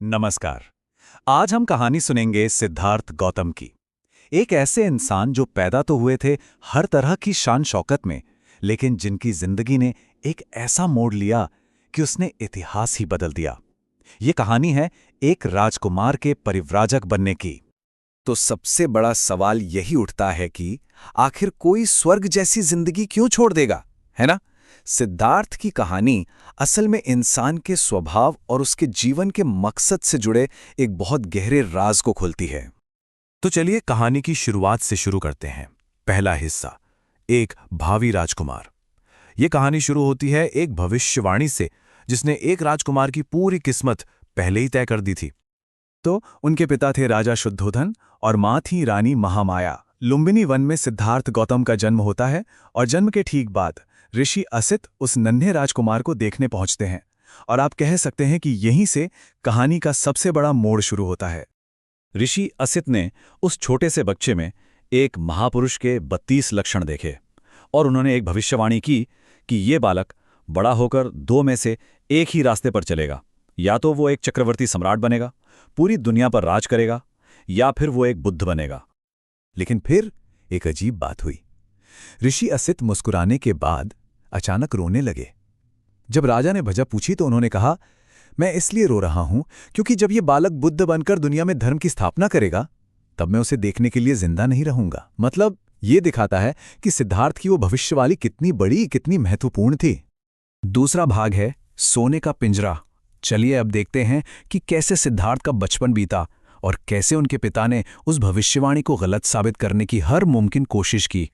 नमस्कार। आज हम कहानी सुनेंगे सिद्धार्थ गौतम की। एक ऐसे इंसान जो पैदा तो हुए थे हर तरह की शान शौकत में, लेकिन जिनकी जिंदगी ने एक ऐसा मोड़ लिया कि उसने इतिहास ही बदल दिया। ये कहानी है एक राजकुमार के परिव्राजक बनने की। तो सबसे बड़ा सवाल यही उठता है कि आखिर कोई स्वर्ग जैसी जिंदगी क्यों छोड़ देगा, है ना? सिद्धार्थ की कहानी असल में इंसान के स्वभाव और उसके जीवन के मकसद से जुड़े एक बहुत गहरे राज को खोलती है। तो चलिए कहानी की शुरुआत से शुरू करते हैं। पहला हिस्सा, एक भावी राजकुमार। ये कहानी शुरू होती है एक भविष्यवाणी से जिसने एक राजकुमार की पूरी किस्मत पहले ही तय कर दी थी। तो उनके पिता थे राजा शुद्धोधन और माँ थी रानी महामाया। लुम्बिनी वन में सिद्धार्थ गौतम का जन्म होता है और जन्म के ठीक बाद ऋषि असित उस नन्हे राजकुमार को देखने पहुंचते हैं और आप कह सकते हैं कि यहीं से कहानी का सबसे बड़ा मोड़ शुरू होता है। ऋषि असित ने उस छोटे से बच्चे में एक महापुरुष के 32 लक्षण देखे और उन्होंने एक भविष्यवाणी की कि ये बालक बड़ा होकर दो में से एक ही रास्ते पर चलेगा। या तो वो एक चक्रवर्ती सम्राट बनेगा, पूरी दुनिया पर राज करेगा, या फिर वो एक बुद्ध बनेगा। लेकिन फिर एक अजीब बात हुई। ऋषि असित मुस्कुराने के बाद अचानक रोने लगे। जब राजा ने वजह पूछी तो उन्होंने कहा, मैं इसलिए रो रहा हूं क्योंकि जब ये बालक बुद्ध बनकर दुनिया में धर्म की स्थापना करेगा तब मैं उसे देखने के लिए जिंदा नहीं रहूंगा। मतलब ये दिखाता है कि सिद्धार्थ की वो भविष्यवाणी कितनी बड़ी, कितनी महत्वपूर्ण थी। दूसरा भाग है सोने का पिंजरा। चलिए अब देखते हैं कि कैसे सिद्धार्थ का बचपन बीता और कैसे उनके पिता ने उस भविष्यवाणी को गलत साबित करने की हर मुमकिन कोशिश की।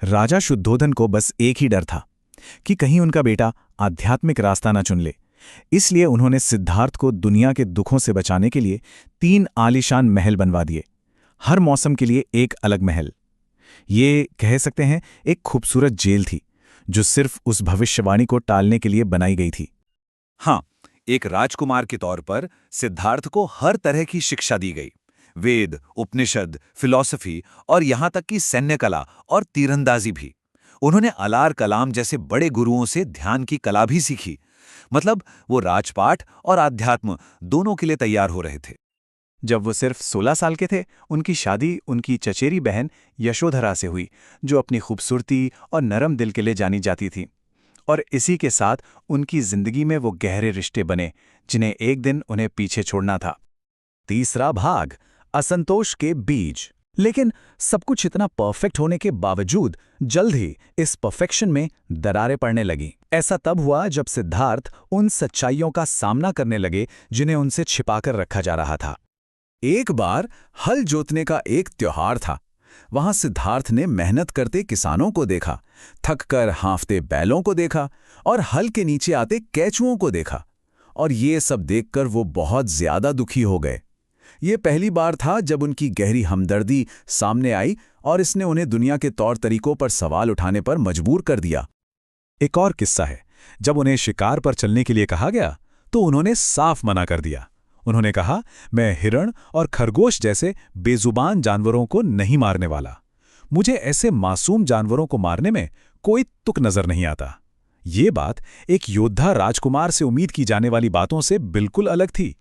राजा शुद्धोधन को बस एक ही डर था कि कहीं उनका बेटा आध्यात्मिक रास्ता न चुन ले। इसलिए उन्होंने सिद्धार्थ को दुनिया के दुखों से बचाने के लिए 3 आलीशान महल बनवा दिए, हर मौसम के लिए एक अलग महल। ये कह सकते हैं एक खूबसूरत जेल थी जो सिर्फ उस भविष्यवाणी को टालने के लिए बनाई गई थी। हाँ, एक राजकुमार के तौर पर सिद्धार्थ को हर तरह की शिक्षा दी गई। वेद, उपनिषद, फिलॉसफी और यहां तक कि सैन्य कला और तीरंदाजी भी। उन्होंने अलार कलाम जैसे बड़े गुरुओं से ध्यान की कला भी सीखी। मतलब वो राजपाट और आध्यात्म दोनों के लिए तैयार हो रहे थे। जब वो सिर्फ 16 साल के थे, उनकी शादी उनकी चचेरी बहन यशोधरा से हुई, जो अपनी खूबसूरती और नरम दिल के लिए जानी जाती थी। और इसी के साथ उनकी जिंदगी में वो गहरे रिश्ते बने जिन्हें एक दिन उन्हें पीछे छोड़ना था। तीसरा भाग, असंतोष के बीज। लेकिन सब कुछ इतना परफेक्ट होने के बावजूद जल्द ही इस परफेक्शन में दरारें पड़ने लगीं। ऐसा तब हुआ जब सिद्धार्थ उन सच्चाइयों का सामना करने लगे जिन्हें उनसे छिपाकर रखा जा रहा था। एक बार हल जोतने का एक त्योहार था। वहां सिद्धार्थ ने मेहनत करते किसानों को देखा, थककर हाँफते बैलों को देखा और हल के नीचे आते केंचुओं को देखा। और ये सब देखकर वो बहुत ज्यादा दुखी हो गए। ये पहली बार था जब उनकी गहरी हमदर्दी सामने आई और इसने उन्हें दुनिया के तौर तरीकों पर सवाल उठाने पर मजबूर कर दिया। एक और किस्सा है, जब उन्हें शिकार पर चलने के लिए कहा गया तो उन्होंने साफ मना कर दिया। उन्होंने कहा, मैं हिरण और खरगोश जैसे बेजुबान जानवरों को नहीं मारने वाला। मुझे ऐसे मासूम जानवरों को मारने में कोई तुक नजर नहीं आता। ये बात एक योद्धा राजकुमार से उम्मीद की जाने वाली बातों से बिल्कुल अलग थी।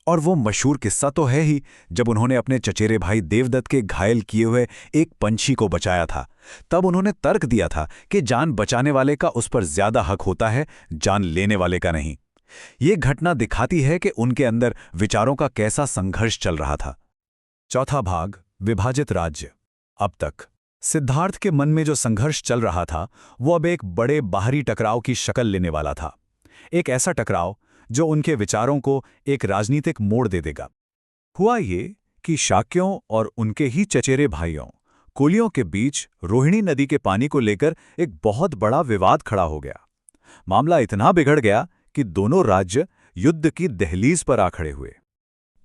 और वो मशहूर किस्सा तो है ही, जब उन्होंने अपने चचेरे भाई देवदत्त के घायल किए हुए एक पंछी को बचाया था। तब उन्होंने तर्क दिया था कि जान बचाने वाले का उस पर ज्यादा हक होता है, जान लेने वाले का नहीं। ये घटना दिखाती है कि उनके अंदर विचारों का कैसा संघर्ष चल रहा था। चौथा भाग, विभाजित राज्य। अब तक सिद्धार्थ के मन में जो संघर्ष चल रहा था वो अब एक बड़े बाहरी टकराव की शक्ल लेने वाला था। एक ऐसा टकराव जो उनके विचारों को एक राजनीतिक मोड़ दे देगा। हुआ ये कि शाक्यों और उनके ही चचेरे भाइयों कुलियों के बीच रोहिणी नदी के पानी को लेकर एक बहुत बड़ा विवाद खड़ा हो गया। मामला इतना बिगड़ गया कि दोनों राज्य युद्ध की दहलीज पर आ खड़े हुए।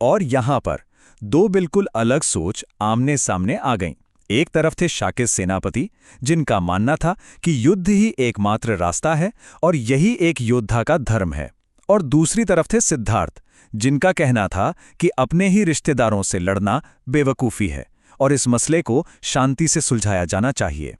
और यहां पर दो बिल्कुल अलग सोच आमने सामने आ गईं। एक तरफ थे शाक्य सेनापति, जिनका मानना था कि युद्ध ही एकमात्र रास्ता है और यही एक योद्धा का धर्म है। और दूसरी तरफ थे सिद्धार्थ, जिनका कहना था कि अपने ही रिश्तेदारों से लड़ना बेवकूफ़ी है और इस मसले को शांति से सुलझाया जाना चाहिए।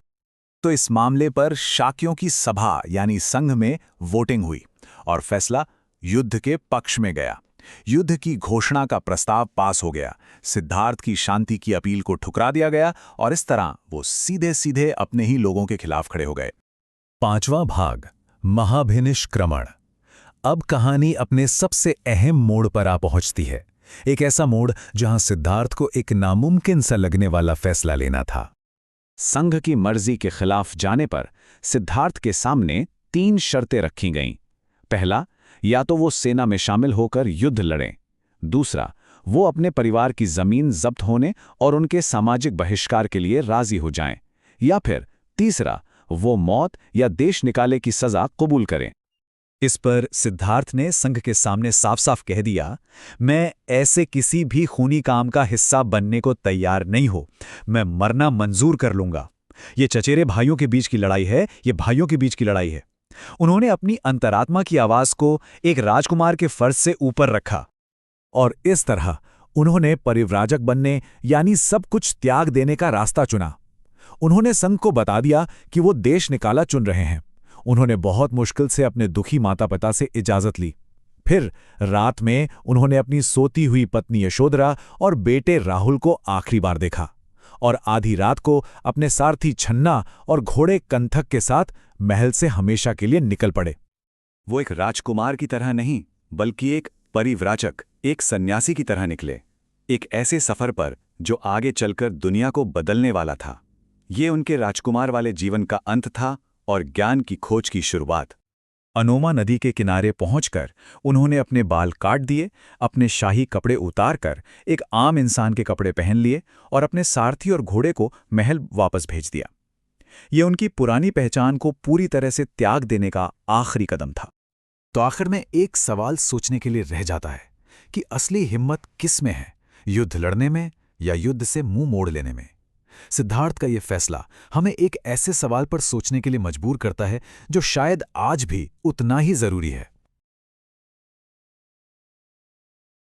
तो इस मामले पर शाक्यों की सभा यानी संघ में वोटिंग हुई और फैसला युद्ध के पक्ष में गया। युद्ध की घोषणा का प्रस्ताव पास हो गया। सिद्धार्थ की शांति की अपील को ठुकरा दिया गया और इस तरह वो सीधे सीधे अपने ही लोगों के खिलाफ खड़े हो गए। 5वां भाग, महाभिनिष्क्रमण। अब कहानी अपने सबसे अहम मोड़ पर आ पहुंचती है। एक ऐसा मोड़ जहां सिद्धार्थ को एक नामुमकिन सा लगने वाला फैसला लेना था। संघ की मर्जी के खिलाफ जाने पर सिद्धार्थ के सामने 3 शर्तें रखी गईं। पहला, या तो वो सेना में शामिल होकर युद्ध लड़ें। दूसरा, वो अपने परिवार की जमीन जब्त होने और उनके सामाजिक बहिष्कार के लिए राजी हो जाएं। या फिर तीसरा, वो मौत या देश निकाले की सजा कबूल करें। इस पर सिद्धार्थ ने संघ के सामने साफ साफ कह दिया, मैं ऐसे किसी भी खूनी काम का हिस्सा बनने को तैयार नहीं हूं। मैं मरना मंजूर कर लूंगा। ये चचेरे भाइयों के बीच की लड़ाई है, ये भाइयों के बीच की लड़ाई है। उन्होंने अपनी अंतरात्मा की आवाज को एक राजकुमार के फर्ज से ऊपर रखा और इस तरह उन्होंने परिव्राजक बनने यानी सब कुछ त्याग देने का रास्ता चुना। उन्होंने संघ को बता दिया कि वो देश निकाला चुन रहे हैं। उन्होंने बहुत मुश्किल से अपने दुखी माता पिता से इजाजत ली। फिर रात में उन्होंने अपनी सोती हुई पत्नी यशोधरा और बेटे राहुल को आखिरी बार देखा और आधी रात को अपने सारथी छन्ना और घोड़े कंथक के साथ महल से हमेशा के लिए निकल पड़े। वो एक राजकुमार की तरह नहीं, बल्कि एक परिव्राजक, एक सन्यासी की तरह निकले, एक ऐसे सफर पर जो आगे चलकर दुनिया को बदलने वाला था। ये उनके राजकुमार वाले जीवन का अंत था और ज्ञान की खोज की शुरुआत। अनोमा नदी के किनारे पहुंचकर उन्होंने अपने बाल काट दिए, अपने शाही कपड़े उतारकर एक आम इंसान के कपड़े पहन लिए और अपने सारथी और घोड़े को महल वापस भेज दिया। ये उनकी पुरानी पहचान को पूरी तरह से त्याग देने का आखिरी कदम था। तो आखिर में एक सवाल सोचने के लिए रह जाता है कि असली हिम्मत किस में है, युद्ध लड़ने में या युद्ध से मुंह मोड़ लेने में? सिद्धार्थ का यह फैसला हमें एक ऐसे सवाल पर सोचने के लिए मजबूर करता है जो शायद आज भी उतना ही जरूरी है।